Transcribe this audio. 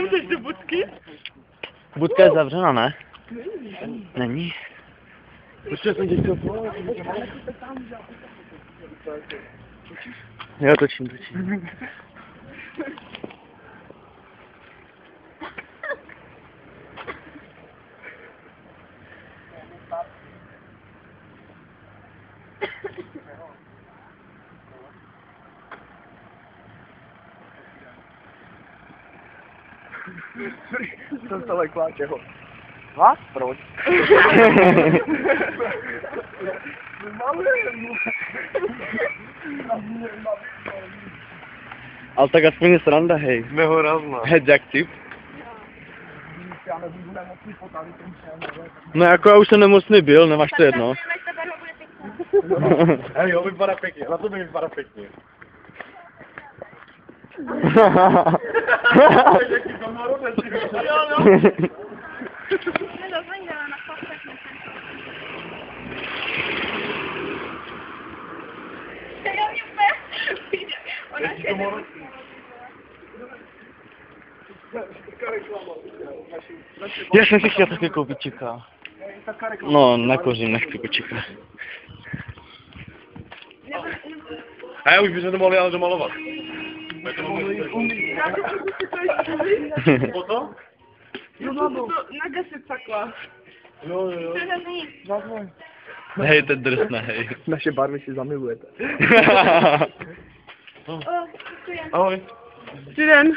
Chceš do budky? Budka je zavřena, ne? Není. Počkej, jsem tě chtěl povolat. Jo, točím. Jsem to lekla čeho? Ha? Proč? Ale tak aspoň je sranda, hej. Nehorazná. Hej, jak tip. No jako já už jsem nemocný byl, nemáš to jedno. Hej, jo, vypadá pěkně, na to mi vypadá pěkně. Já jsem si chtěl taky koupit čika. No, nekořím, nechci kočika. Hej, už bychom to mohli ale domalovat. Co? Nagasit takhle. Jo. Hej, to je drsné, hej. Naše barvy si zamilujete. Ahoj. Ahoj. Dobrý den.